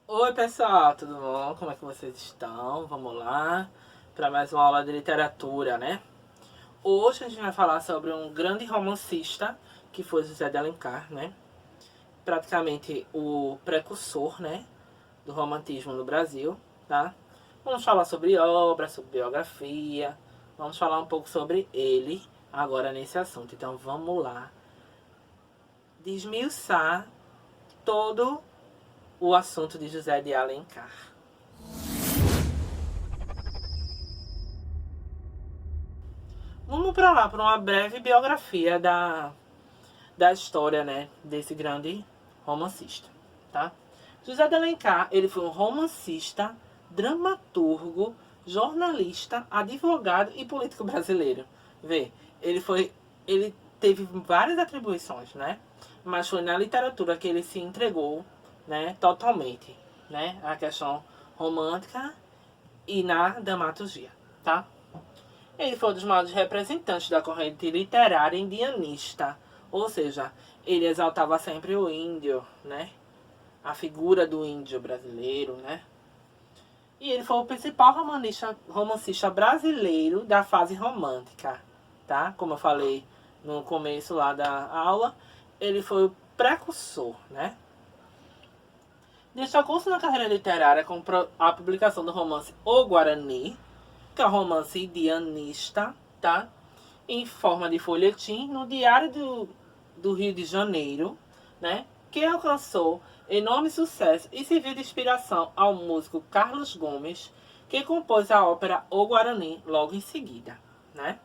Oi pessoal, tudo bom? Como é que vocês estão? Vamos lá para mais uma aula de literatura, né? Hoje a gente vai falar sobre um grande romancista que foi José de Alencar, né? Praticamente o precursor, né, do romantismo no Brasil, tá? Vamos falar sobre obra, sobre biografia, vamos falar um pouco sobre ele agora nesse assunto. Então vamos lá desmiuçar todo o assunto de José de Alencar. Vamos para lá, para uma breve biografia da história, né, desse grande romancista, tá? José de Alencar, ele foi um romancista, dramaturgo, jornalista, advogado e político brasileiro. Vê, ele teve várias atribuições, né? Mas foi na literatura que ele se entregou, né, totalmente, né, à questão romântica e na dramaturgia, tá? Ele foi um dos maiores representantes da corrente literária indianista, ou seja, ele exaltava sempre o índio, né? A figura do índio brasileiro, né? E ele foi o principal romancista brasileiro da fase romântica, tá? Como eu falei no começo lá da aula, ele foi o precursor, né? Destacou-se na carreira literária com a publicação do romance O Guarani, que é um romance indianista, tá? Em forma de folhetim no Diário do Rio de Janeiro, né? Que alcançou enorme sucesso e serviu de inspiração ao músico Carlos Gomes, que compôs a ópera O Guarani logo em seguida, né?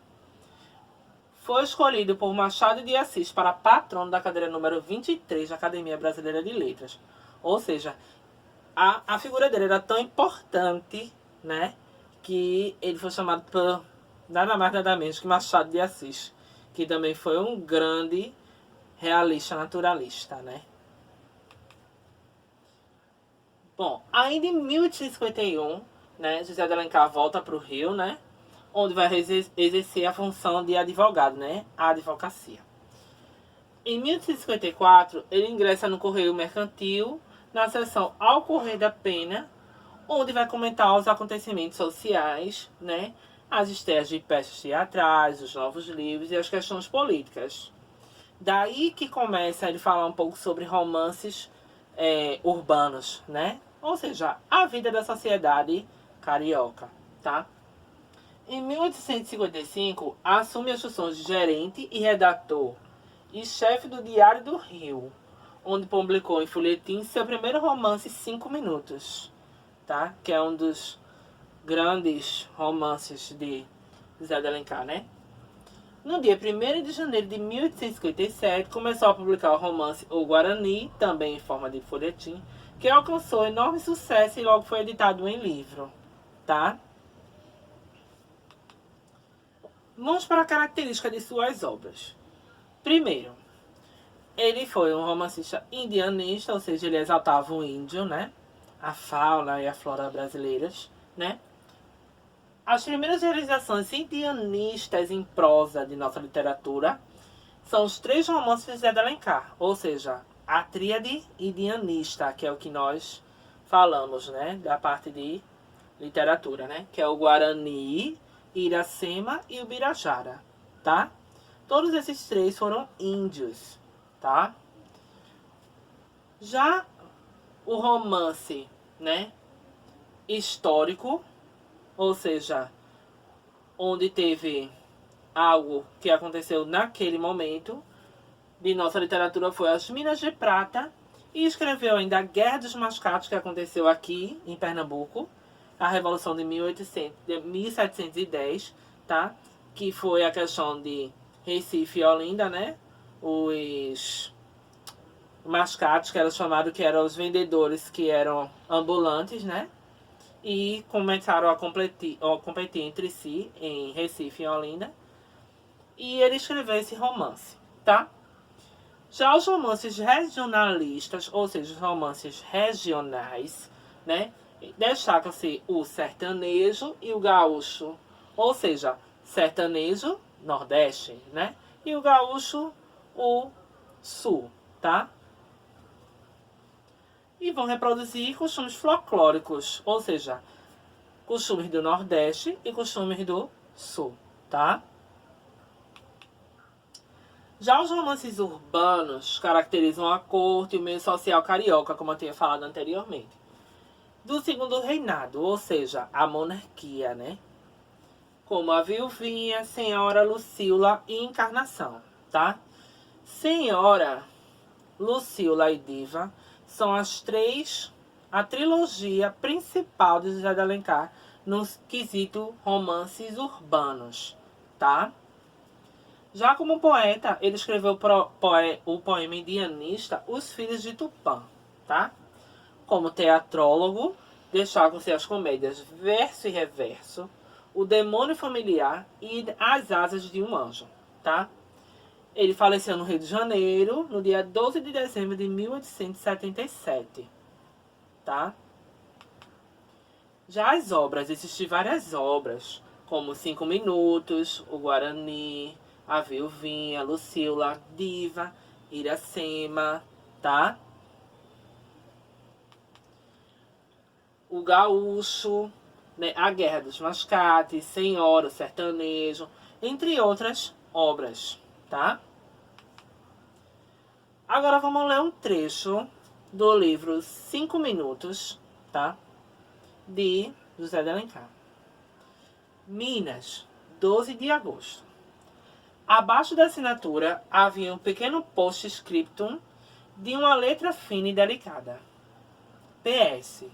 Foi escolhido por Machado de Assis para patrono da cadeira número 23 da Academia Brasileira de Letras. Ou seja, a figura dele era tão importante, né, que ele foi chamado por nada mais nada menos que Machado de Assis, que também foi um grande realista naturalista, né? Bom, ainda em 1851, né, José de Alencar volta para o Rio, né, onde vai exercer a função de advogado, né, a advocacia. Em 1854, ele ingressa no Correio Mercantil, na seção Ao Correr da Pena, onde vai comentar os acontecimentos sociais, né, as estreias de peças teatrais, os novos livros e as questões políticas. Daí que começa ele falar um pouco sobre romances urbanos, né? Ou seja, a vida da sociedade carioca, tá? Em 1855, assume as funções de gerente e redator e chefe do Diário do Rio, onde publicou em folhetim seu primeiro romance 5 minutos, tá? Que é um dos grandes romances de José de Alencar, né? No dia 1º de janeiro de 1857, começou a publicar o romance O Guarani, também em forma de folhetim, que alcançou enorme sucesso e logo foi editado em livro, tá? Vamos para a característica de suas obras. Primeiro, ele foi um romancista indianista, ou seja, ele exaltava o índio, né? A fauna e a flora brasileiras, né? As primeiras realizações indianistas em prosa de nossa literatura são os 3 romances de José de Alencar, ou seja, a tríade indianista, que é o que nós falamos, né? Da parte de literatura, né? Que é o Guarani, Iracema e o Birajara, tá? Todos esses 3 foram índios, tá? Já o romance, né, histórico, ou seja, onde teve algo que aconteceu naquele momento de nossa literatura, foi as Minas de Prata, e escreveu ainda a Guerra dos Mascatos, que aconteceu aqui em Pernambuco, a Revolução de 1710, tá? Que foi a questão de Recife e Olinda, né? Os mascates, que era chamado, que eram os vendedores que eram ambulantes, né? E começaram a competir entre si em Recife e Olinda. E ele escreveu esse romance, tá? Já os romances regionalistas, ou seja, os romances regionais, né? Destaca-se o sertanejo e o gaúcho, ou seja, sertanejo, nordeste, né? E o gaúcho, o sul, tá? e vão reproduzir costumes folclóricos, ou seja, costumes do Nordeste e costumes do Sul, tá? Já os romances urbanos caracterizam a corte e o meio social carioca, como eu tinha falado anteriormente. Do segundo reinado, ou seja, a monarquia, né? Como a Viuvinha, Senhora Lucila e Encarnação, tá? Senhora, Lucila e Diva são a trilogia principal de José de Alencar no quesito romances urbanos, tá? Já como poeta, ele escreveu o poema indianista Os Filhos de Tupã, tá? Como teatrólogo, destacam-se as comédias Verso e Reverso, O Demônio Familiar e As Asas de um Anjo, tá? Ele faleceu no Rio de Janeiro, no dia 12 de dezembro de 1877, tá? Já as obras, existem várias obras, como 5 Minutos, O Guarani, A Viuvinha, Lucila, Diva, Iracema, tá? O Gaúcho, né? A Guerra dos Mascates, Senhora, o Sertanejo, entre outras obras, tá? Agora vamos ler um trecho do livro 5 Minutos, tá? De José de Alencar. Minas, 12 de agosto. Abaixo da assinatura havia um pequeno post-scriptum de uma letra fina e delicada. PS.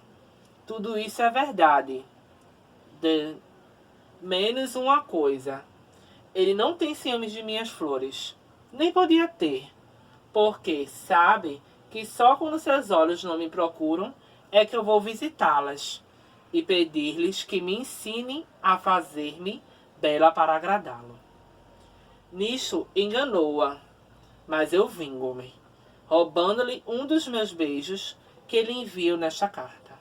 Tudo isso é verdade. Menos uma coisa. Ele não tem ciúmes de minhas flores. Nem podia ter. Porque sabe que só quando seus olhos não me procuram é que eu vou visitá-las e pedir-lhes que me ensinem a fazer-me bela para agradá-lo. Nisto enganou-a, mas eu vingo-me, roubando-lhe um dos meus beijos que lhe envio nesta carta.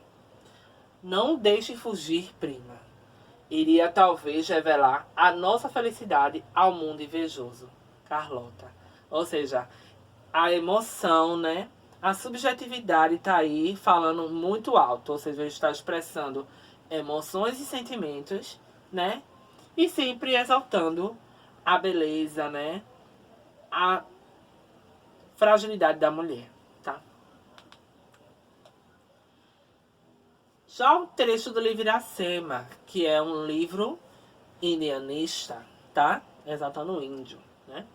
Não deixe fugir, prima. Iria talvez revelar a nossa felicidade ao mundo invejoso. Carlota. Ou seja, a emoção, né? A subjetividade está aí falando muito alto, ou seja, está expressando emoções e sentimentos, né? E sempre exaltando a beleza, né? A fragilidade da mulher, tá? Já o trecho do livro Iracema, que é um livro indianista, tá? Exaltando o índio, né?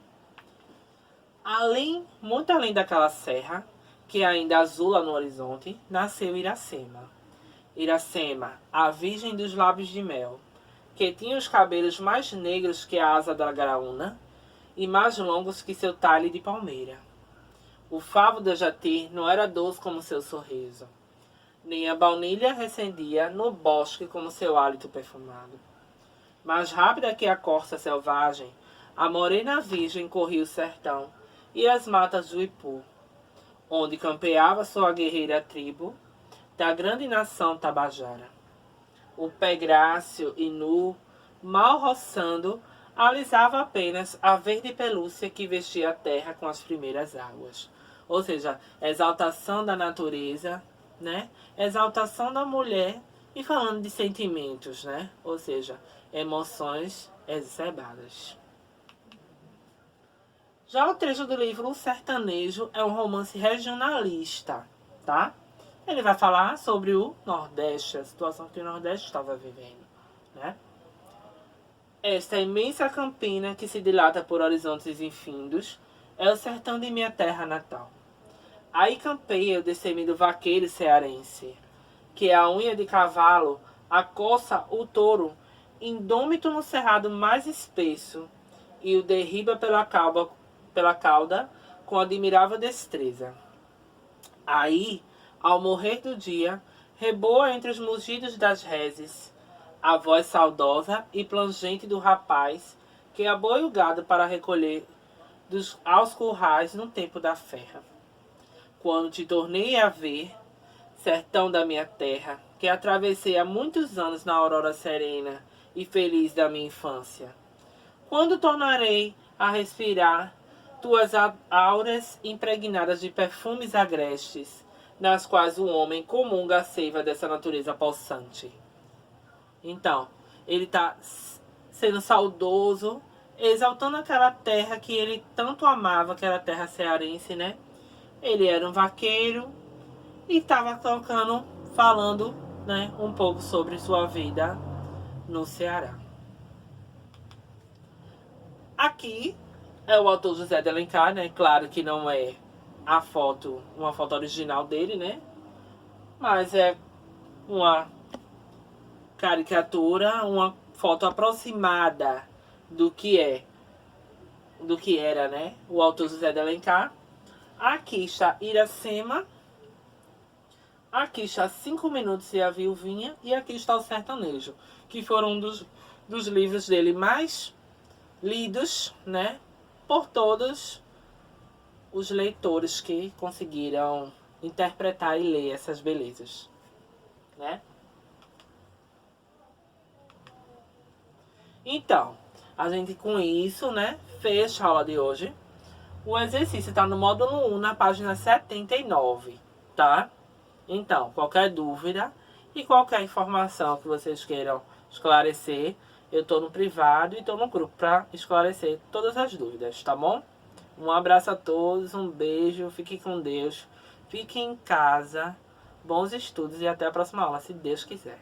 Muito além daquela serra, que ainda azula no horizonte, nasceu Iracema. Iracema, a virgem dos lábios de mel, que tinha os cabelos mais negros que a asa da graúna e mais longos que seu talhe de palmeira. O favo da jati não era doce como seu sorriso, nem a baunilha recendia no bosque como seu hálito perfumado. Mais rápida que a corça selvagem, a morena virgem corria o sertão e as matas do Ipu, onde campeava sua guerreira tribo da grande nação tabajara. O pé grácil e nu, mal roçando, alisava apenas a verde pelúcia que vestia a terra com as primeiras águas. Ou seja, exaltação da natureza, né? Exaltação da mulher e falando de sentimentos, né? Ou seja, emoções exacerbadas. Já o trecho do livro O Sertanejo é um romance regionalista, tá? Ele vai falar sobre o Nordeste, a situação que o Nordeste estava vivendo, né? Esta imensa campina que se dilata por horizontes infindos é o sertão de minha terra natal. Aí campeia o destemido vaqueiro cearense, que a unha de cavalo acossa o touro indômito no cerrado mais espesso e o derriba pela cauda com admirável destreza. Aí, ao morrer do dia, reboa entre os mugidos das reses a voz saudosa e plangente do rapaz que aboia o gado para recolher aos currais no tempo da ferra. Quando te tornei a ver, sertão da minha terra, que atravessei há muitos anos na aurora serena e feliz da minha infância. Quando tornarei a respirar tuas auras impregnadas de perfumes agrestes, nas quais o homem comunga a seiva dessa natureza possante. Então, ele está sendo saudoso, exaltando aquela terra que ele tanto amava, aquela terra cearense, né? Ele era um vaqueiro e estava tocando, falando, né, um pouco sobre sua vida no Ceará. Aqui é o autor José de Alencar, né? Claro que não é a foto, uma foto original dele, né? Mas é uma caricatura, uma foto aproximada do que era, né? O autor José de Alencar. Aqui está Iracema. Aqui está 5 Minutos e a Viuvinha. E aqui está o Sertanejo, que foram um dos livros dele mais lidos, né? Por todos os leitores que conseguiram interpretar e ler essas belezas, né? Então, a gente com isso, né, fecha a aula de hoje. O exercício está no módulo 1, na página 79, tá? Então, qualquer dúvida e qualquer informação que vocês queiram esclarecer, eu tô no privado e tô no grupo para esclarecer todas as dúvidas, tá bom? Um abraço a todos, um beijo, fiquem com Deus, fiquem em casa, bons estudos e até a próxima aula, se Deus quiser.